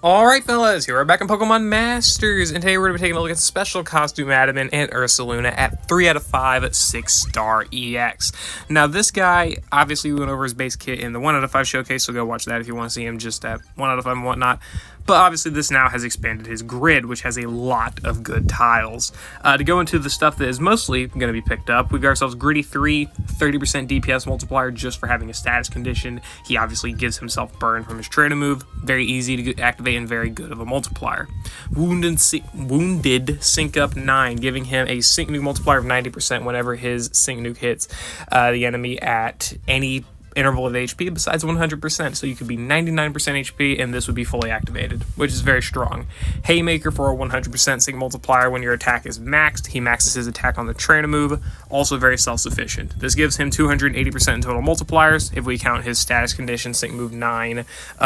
Alright fellas, here we're back in Pokemon Masters, and today we're going to be taking a look at Special Costume Adaman and Ursaluna at 3 out of 5 6-star EX. Now this guy, obviously we went over his base kit in the 1 out of 5 showcase, so go watch that if you want to see him just at 1 out of 5 and whatnot. But obviously this now has expanded his grid, which has a lot of good tiles. To go into the stuff that is mostly going to be picked up, we've got ourselves Gritty 3, 30% DPS multiplier just for having a status condition. He obviously gives himself burn from his trainer move, very easy to activate and very good of a multiplier. Wounded Sync Up 9, giving him a Sync Nuke multiplier of 90% whenever his Sync Nuke hits the enemy at any interval of HP besides 100%, so you could be 99% HP and this would be fully activated, which is very strong. Haymaker for a 100% sync multiplier when your attack is maxed. He maxes his attack on the trainer move, also very self-sufficient. This gives him 280% in total multipliers if we count his status condition sync move 9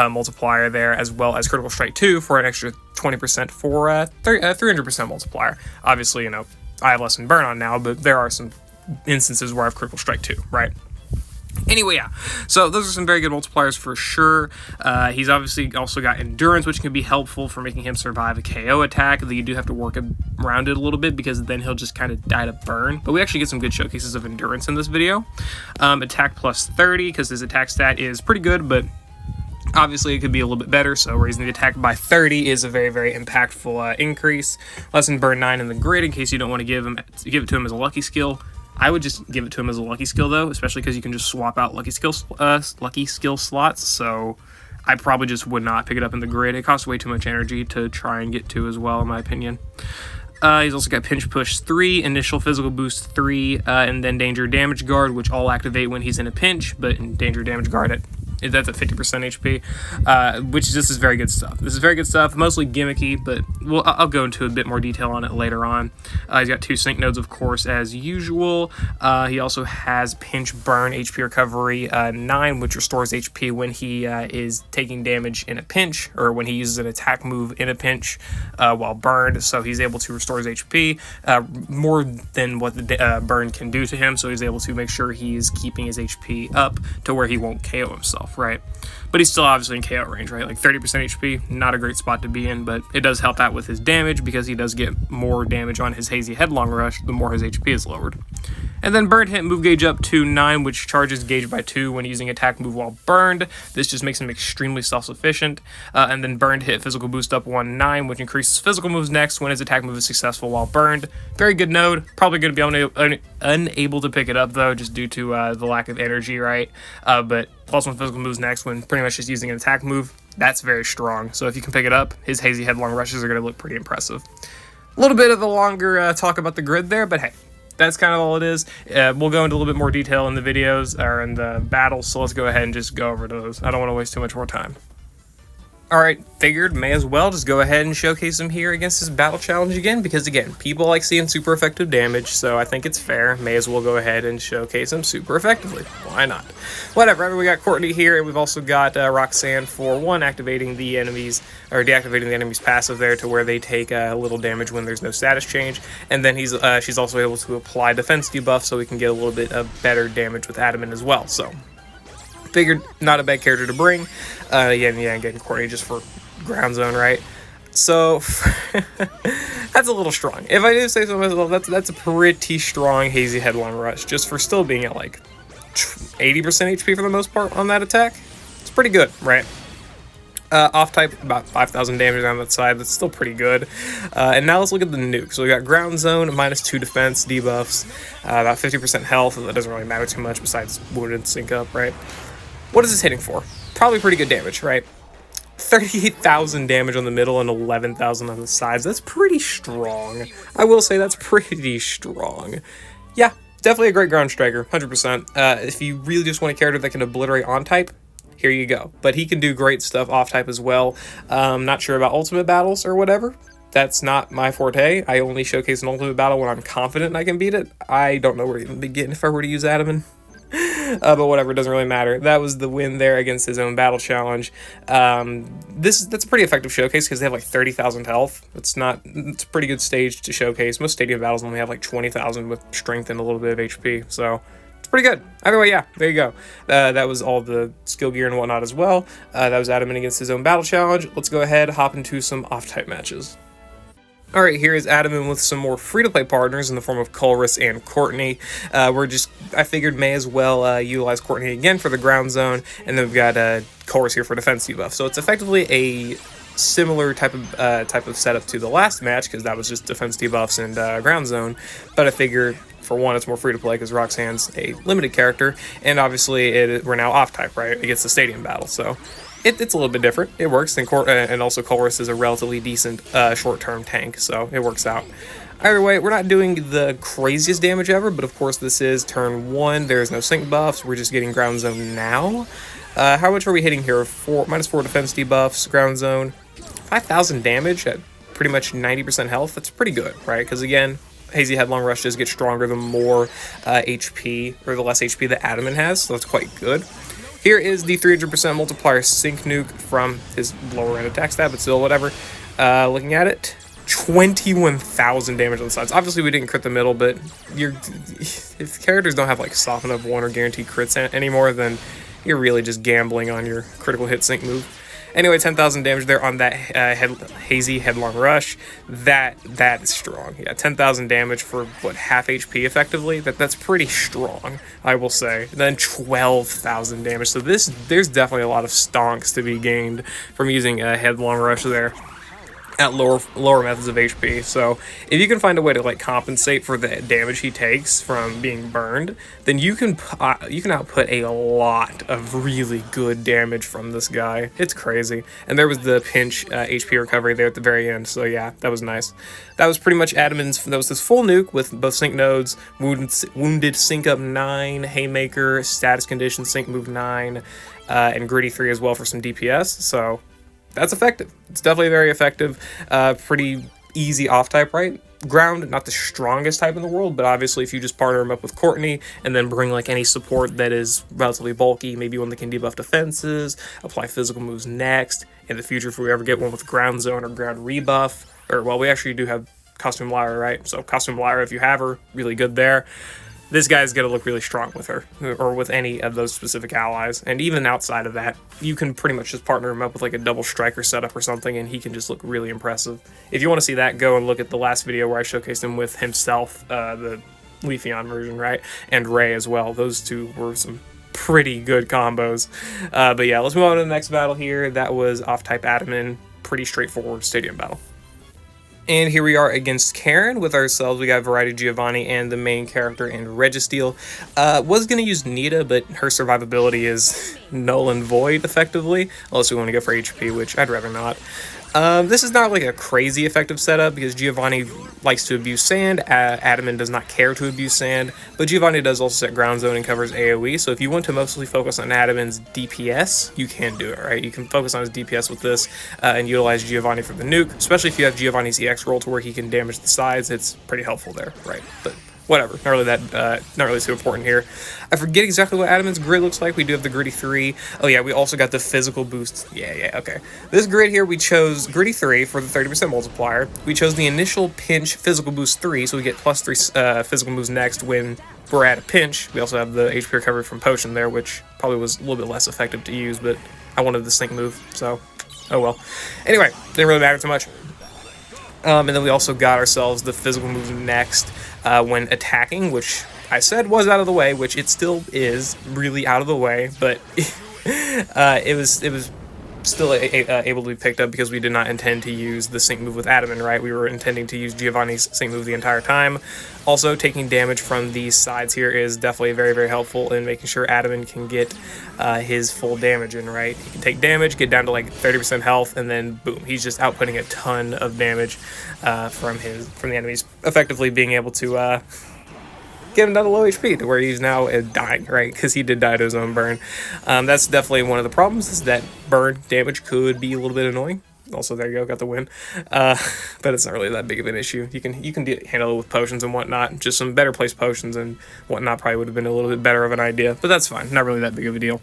multiplier there, as well as critical strike 2 for an extra 20% for 300% multiplier. Obviously, you know, I have less than burn on now, but there are some instances where I have critical strike 2, right? Anyway, yeah, so those are some very good multipliers for sure. He's obviously also got endurance, which can be helpful for making him survive a KO attack, though you do have to work around it a little bit because then he'll just kind of die to burn. But we actually get some good showcases of endurance in this video. Attack plus 30, because his attack stat is pretty good, but obviously it could be a little bit better, so raising the attack by 30 is a very, very impactful increase. Less than burn 9 in the grid in case you don't want to give it to him as a lucky skill. I would just give it to him as a lucky skill though, especially because you can just swap out lucky skill slots, so I probably just would not pick it up in the grid. It costs way too much energy to try and get to as well, in my opinion. He's also got Pinch Push 3, Initial Physical Boost 3, and then Danger Damage Guard, which all activate when he's in a pinch, but in Danger Damage Guard that's at 50% HP, which this is very good stuff. This is very good stuff, mostly gimmicky, but I'll go into a bit more detail on it later on. He's got 2 sync nodes, of course, as usual. He also has Pinch Burn HP Recovery 9, which restores HP when he is taking damage in a pinch, or when he uses an attack move in a pinch while burned, so he's able to restore his HP more than what the burn can do to him, so he's able to make sure he's keeping his HP up to where he won't KO himself. Right, but he's still obviously in KO range, right? Like 30% HP, not a great spot to be in, but it does help out with his damage because he does get more damage on his Hazy Headlong Rush the more his HP is lowered. And then Burned Hit move gauge up to 9, which charges gauge by 2 when using attack move while burned. This just makes him extremely self-sufficient. And then Burned Hit physical boost up 1/9, which increases physical moves next when his attack move is successful while burned. Very good node. Probably going to be unable to pick it up though, just due to the lack of energy, right? But +1 physical moves next when pretty much just using an attack move. That's very strong. So if you can pick it up, his Hazy Headlong Rushes are going to look pretty impressive. A little bit of a longer talk about the grid there, but hey, that's kind of all it is. We'll go into a little bit more detail in the videos, or in the battles, so let's go ahead and just go over those. I don't want to waste too much more time. Alright, figured may as well just go ahead and showcase him here against his battle challenge again, because again, people like seeing super effective damage, so I think it's fair. May as well go ahead and showcase him super effectively. Why not? Whatever, we got Courtney here, and we've also got Roxanne for 1, activating the enemies, or deactivating the enemy's passive there to where they take a little damage when there's no status change, and then she's also able to apply defense debuff so we can get a little bit of better damage with Adaman as well, so figured not a bad character to bring. Getting Courtney just for ground zone, right? So that's a little strong. If I do say so myself, that's a pretty strong Hazy Headlong Rush, just for still being at like 80% HP for the most part on that attack. It's pretty good, right? Off type, about 5,000 damage on that side. That's still pretty good. And now let's look at the nuke. So we got ground zone, -2 defense, debuffs, about 50% health. That doesn't really matter too much besides wounded sync up, right? What is this hitting for? Probably pretty good damage, right? 38,000 damage on the middle and 11,000 on the sides. That's pretty strong. I will say that's pretty strong. Yeah, definitely a great ground striker, 100%. If you really just want a character that can obliterate on type, here you go. But he can do great stuff off type as well. Not sure about ultimate battles or whatever. That's not my forte. I only showcase an ultimate battle when I'm confident I can beat it. I don't know where to even begin if I were to use Adaman. But whatever, it doesn't really matter. That was the win there against his own battle challenge. That's a pretty effective showcase because they have like 30,000 health. It's a pretty good stage to showcase. Most stadium battles only have like 20,000 with strength and a little bit of HP. So it's pretty good. Either way, yeah, there you go. That was all the skill gear and whatnot as well. That was Adaman against his own battle challenge. Let's go ahead, hop into some off-type matches. Alright, here is Adaman with some more free-to-play partners in the form of Colress and Courtney. I figured may as well utilize Courtney again for the ground zone, and then we've got Colress here for defense debuff. So it's effectively a similar type of setup to the last match, because that was just defense debuffs and ground zone, but I figure for one, it's more free to play because Roxanne's a limited character, and obviously we're now off type, right, against the stadium battle, so it's a little bit different. It works, and also Colress is a relatively decent short-term tank, so it works out. Either way, we're not doing the craziest damage ever, but of course this is turn 1. There's no sync buffs. We're just getting ground zone now. How much are we hitting here? -4 defense debuffs, ground zone, 5,000 damage at pretty much 90% health. That's pretty good, right? Because again, Hazy Headlong Rush does get stronger the more HP, or the less HP that Adaman has, so that's quite good. Here is the 300% multiplier sync nuke from his lower end attack stat, but still, whatever. Looking at it, 21,000 damage on the sides. Obviously, we didn't crit the middle, but if characters don't have like soften up 1 or guaranteed crits anymore, then you're really just gambling on your critical hit sync move. Anyway, 10,000 damage there on that Hazy Headlong Rush. That is strong. Yeah, 10,000 damage for, what, half HP effectively? That's pretty strong, I will say. Then 12,000 damage. So there's definitely a lot of stonks to be gained from using a Headlong Rush there at lower methods of HP. So if you can find a way to like compensate for the damage he takes from being burned, then you can output a lot of really good damage from this guy. It's crazy. And there was the pinch HP recovery there at the very end. So yeah, that was nice. That was pretty much Adaman's. That was his full nuke with both sync nodes, wounded sync up 9, haymaker, status condition sync move 9, and gritty 3 as well for some DPS. So that's effective. It's definitely very effective. Pretty easy off type, right? Ground, not the strongest type in the world, but obviously if you just partner him up with Courtney and then bring like any support that is relatively bulky, maybe one that can debuff defenses, apply physical moves next. In the future, if we ever get one with ground zone or ground rebuff, or well, we actually do have Costume Lyra, right? So Costume Lyra, if you have her, really good there. This guy's going to look really strong with her, or with any of those specific allies. And even outside of that, you can pretty much just partner him up with like a double striker setup or something, and he can just look really impressive. If you want to see that, go and look at the last video where I showcased him with himself, the Leafeon version, right? And Ray as well. Those two were some pretty good combos. But yeah, let's move on to the next battle here. That was off-type Adaman. Pretty straightforward stadium battle. And here we are against Karen with ourselves. We got Variety Giovanni and the main character in Registeel. Was going to use Nita, but her survivability is null and void, effectively. Unless we want to go for HP, which I'd rather not. This is not like a crazy effective setup because Giovanni likes to abuse sand. Adaman does not care to abuse sand, but Giovanni does also set ground zone and covers AoE. So if you want to mostly focus on Adaman's DPS, you can do it, right? You can focus on his DPS with this and utilize Giovanni for the nuke, especially if you have Giovanni's EX roll to where he can damage the sides. It's pretty helpful there, right? But whatever, not really too important here. I forget exactly what Adaman's grid looks like. We do have the gritty 3. Oh yeah, we also got the physical boost. Yeah, okay. This grid here, we chose gritty 3 for the 30% multiplier. We chose the initial pinch physical boost 3, so we get +3 physical moves next when we're at a pinch. We also have the HP recovery from potion there, which probably was a little bit less effective to use, but I wanted the sync move, so oh well. Anyway, didn't really matter too much. And then we also got ourselves the physical moves next when attacking, which I said was out of the way, which it still is really out of the way, but it was still able to be picked up because we did not intend to use the sync move with Adaman, right? We were intending to use Giovanni's sync move the entire time. Also, taking damage from these sides here is definitely very, very helpful in making sure Adaman can get his full damage in, right? He can take damage, get down to like 30% health, and then boom, he's just outputting a ton of damage from the enemies, effectively being able to get him down to low HP to where he's now dying, right? Because he did die to his own burn. That's definitely one of the problems, is that burn damage could be a little bit annoying. Also, there you go, got the win. But it's not really that big of an issue. You can handle it with potions and whatnot. Just some better placed potions and whatnot probably would have been a little bit better of an idea. But that's fine, not really that big of a deal.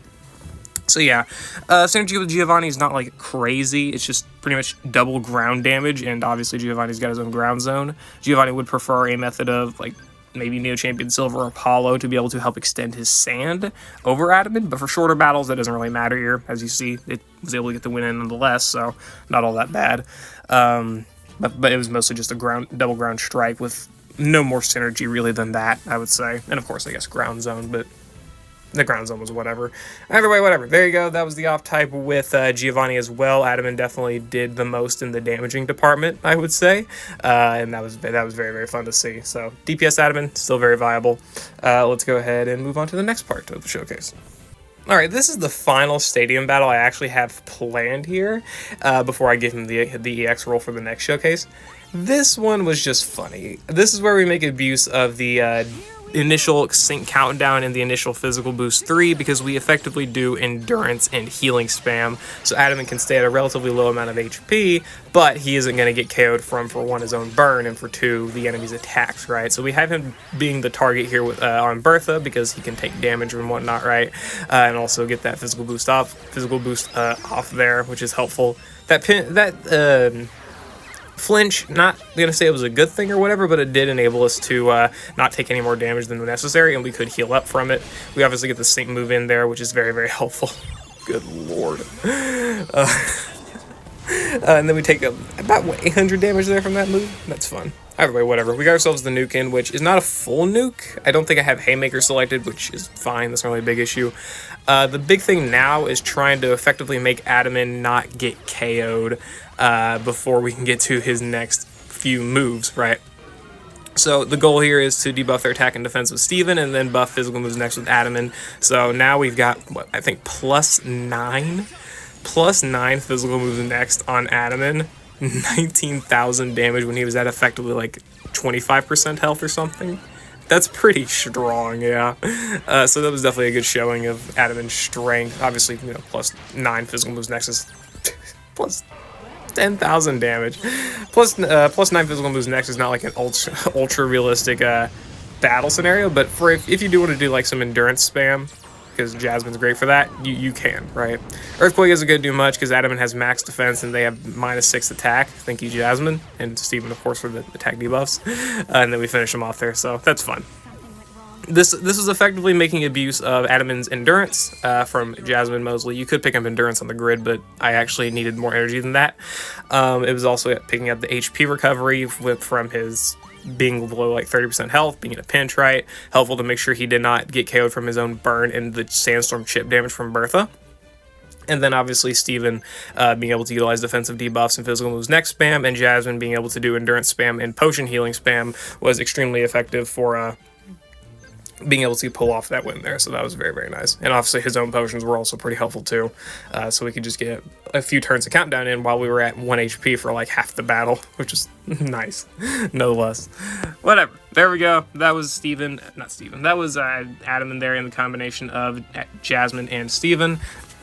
So yeah, synergy with Giovanni is not like crazy. It's just pretty much double ground damage, and obviously Giovanni's got his own ground zone. Giovanni would prefer a method of like maybe Neo Champion Silver or Apollo to be able to help extend his sand over Adaman, but for shorter battles, that doesn't really matter here. As you see, it was able to get the win in nonetheless, so not all that bad. But it was mostly just a double ground strike with no more synergy really than that, I would say. And of course, I guess ground zone, but the ground zone was whatever. Either way, whatever. There you go. That was the off type with Giovanni as well. Adaman definitely did the most in the damaging department, I would say, and that was very, very fun to see. So DPS Adaman still very viable. Let's go ahead and move on to the next part of the showcase. Alright, this is the final stadium battle I actually have planned here before I give him the EX roll for the next showcase. This one was just funny. This is where we make abuse of the initial sync countdown and the initial physical boost 3 because we effectively do endurance and healing spam. So Adaman can stay at a relatively low amount of HP, but he isn't going to get KO'd from, for one, his own burn, and for two, the enemy's attacks, right? So we have him being the target here with on Bertha because he can take damage and whatnot, right? And also get that physical boost off there, which is helpful. Flinch, not gonna say it was a good thing or whatever, but it did enable us to not take any more damage than necessary, and we could heal up from it. We obviously get the sync move in there, which is very, very helpful. Good lord. And then we take about, what, 800 damage there from that move? That's fun. Either way, whatever. We got ourselves the nuke in, which is not a full nuke. I don't think I have Haymaker selected, which is fine. That's not really a big issue. The big thing now is trying to effectively make Adaman not get KO'd before we can get to his next few moves, right? So the goal here is to debuff their attack and defense with Steven, and then buff physical moves next with Adaman. So now we've got, what, I think +9 physical moves next on Adaman. 19,000 damage when he was at effectively like 25% health or something. That's pretty strong, yeah. So that was definitely a good showing of Adaman's strength. Obviously, you know, +9 physical moves next is plus 10,000 damage. Plus 9 physical moves next is not like an ultra realistic battle scenario, but for if you do want to do like some endurance spam, because Jasmine's great for that, you can, right? Earthquake isn't going to do much because Adaman has max defense and they have -6 attack. Thank you, Jasmine. And Steven, of course, for the attack debuffs. And then we finish him off there, so that's fun. This is effectively making abuse of Adaman's endurance from Jasmine Mosley. You could pick up endurance on the grid, but I actually needed more energy than that. It was also picking up the HP recovery from his being below like 30% health, being in a pinch, right? Helpful to make sure he did not get KO'd from his own burn and the sandstorm chip damage from Bertha. And then obviously Steven being able to utilize defensive debuffs and physical moves next spam, and Jasmine being able to do endurance spam and potion healing spam was extremely effective for being able to pull off that win there. So that was very, very nice. And obviously his own potions were also pretty helpful too. So we could just get a few turns of countdown in while we were at 1 HP for like half the battle, which is nice, no less. Whatever. There we go. That was Steven. Not Steven. That was Adaman there in the combination of Jasmine and Steven.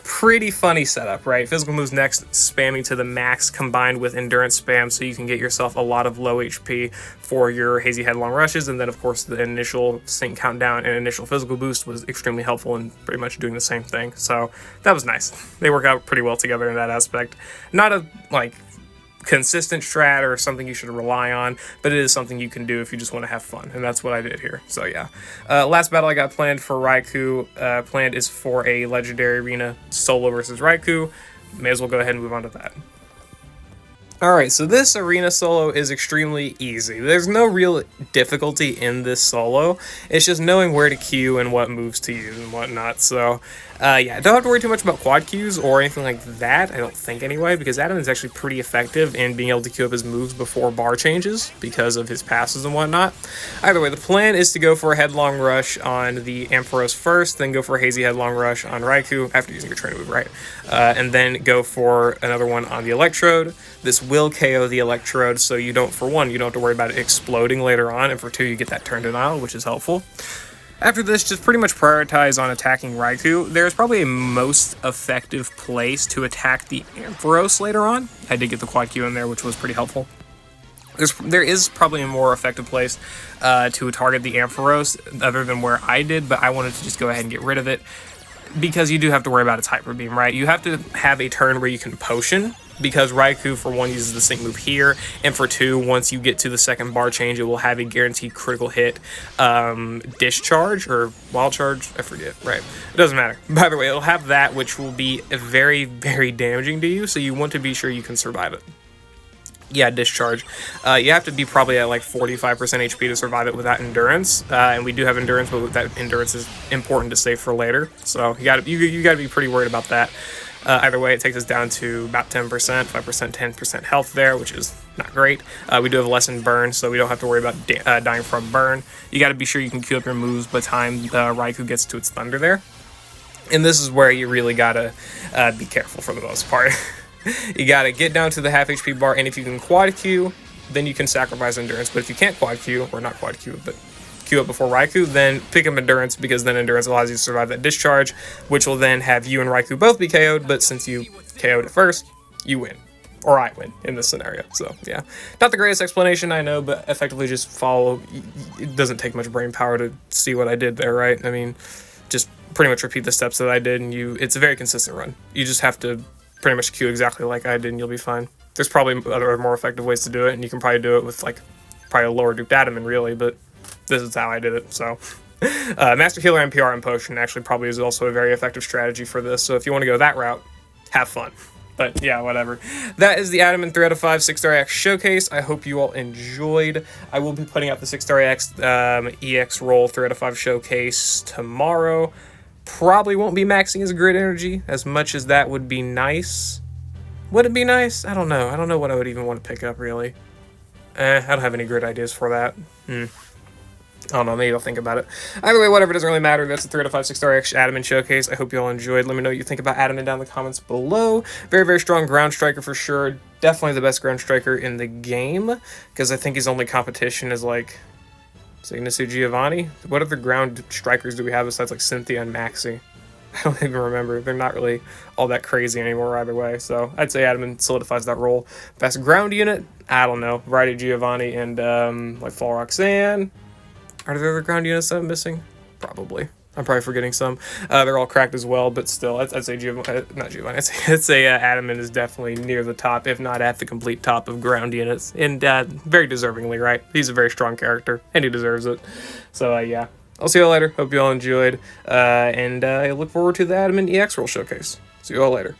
Pretty funny setup, right? Physical moves next, spamming to the max combined with endurance spam, so you can get yourself a lot of low HP for your hazy headlong rushes. And then of course the initial sync countdown and initial physical boost was extremely helpful in pretty much doing the same thing. So that was nice. They work out pretty well together in that aspect. Not a like consistent strat or something you should rely on, but it is something you can do if you just want to have fun, and that's what I did here. So yeah, last battle I got planned for Raikou planned is for a legendary arena solo versus Raikou. May as well go ahead and move on to that. Alright, so this arena solo is extremely easy. There's no real difficulty in this solo. It's just knowing where to queue and what moves to use and whatnot. So, yeah, don't have to worry too much about quad queues or anything like that, I don't think anyway, because Adaman is actually pretty effective in being able to queue up his moves before bar changes because of his passes and whatnot. Either way, the plan is to go for a headlong rush on the Ampharos first, then go for a hazy headlong rush on Raikou after using your trainer move, right? And then go for another one on the Electrode. This will KO the Electrode, so you don't, for one, you don't have to worry about it exploding later on, and for two, you get that turn denial, which is helpful. After this, just pretty much prioritize on attacking Raikou. There's probably a most effective place to attack the Ampharos later on. I did get the quad Q in there, which was pretty helpful. There is probably a more effective place to target the Ampharos other than where I did, but I wanted to just go ahead and get rid of it because you do have to worry about its Hyper Beam, right? You have to have a turn where you can potion because Raikou, for one, uses the sync move here, and for two, once you get to the second bar change, it will have a guaranteed critical hit discharge or wild charge. I forget. Right. It doesn't matter. By the way, it'll have that, which will be very, very damaging to you, so you want to be sure you can survive it. Yeah, discharge. You have to be probably at like 45% HP to survive it without endurance, and we do have endurance, but that endurance is important to save for later. So you gotta be pretty worried about that. Either way, it takes us down to about 10%, 5%, 10% health there, which is not great. We do have lessened burn, so we don't have to worry about dying from burn. You got to be sure you can queue up your moves by the time Raikou gets to its thunder there. And this is where you really got to be careful for the most part. You got to get down to the half HP bar, and if you can quad queue, then you can sacrifice endurance. But if you can't quad queue, or not quad queue, but queue up before Raikou, then pick up endurance, because then endurance allows you to survive that discharge, which will then have you and Raikou both be KO'd, but since you KO'd it first, you win. Or I win in this scenario. So yeah, not the greatest explanation, I know, but effectively just follow. It doesn't take much brain power to see what I did there, right? I mean, just pretty much repeat the steps that I did, and it's a very consistent run. You just have to pretty much queue exactly like I did, and you'll be fine. There's probably other more effective ways to do it, and you can probably do it with like probably a lower duped Adaman, really, but this is how I did it. So Master Healer, NPR, and Potion actually probably is also a very effective strategy for this. So if you want to go that route, have fun. But yeah, whatever. That is the Adaman 3 out of 5 6-star EX showcase. I hope you all enjoyed. I will be putting out the 6-star EX roll 3 out of 5 showcase tomorrow. Probably won't be maxing his grid energy, as much as that would be nice. Would it be nice? I don't know. I don't know what I would even want to pick up, really. I don't have any grid ideas for that. I don't know, maybe I'll think about it. Either way, whatever, it doesn't really matter. That's the 3 out of 5 6-star Adaman showcase. I hope you all enjoyed. Let me know what you think about Adaman down in the comments below. Very, very strong ground striker for sure. Definitely the best ground striker in the game, because I think his only competition is like Signasu Giovanni. What other ground strikers do we have besides like Cynthia and Maxi? I don't even remember. They're not really all that crazy anymore either way. So I'd say Adaman solidifies that role. Best ground unit? I don't know. Variety Giovanni and like Fall Roxanne. Are there other ground units that I'm missing? Probably. I'm probably forgetting some. They're all cracked as well, but still, I'd say not Giovanni. I'd say Adaman is definitely near the top, if not at the complete top of ground units, and very deservingly, right? He's a very strong character, and he deserves it. So yeah, I'll see you all later. Hope you all enjoyed, and I look forward to the Adaman EX roll showcase. See you all later.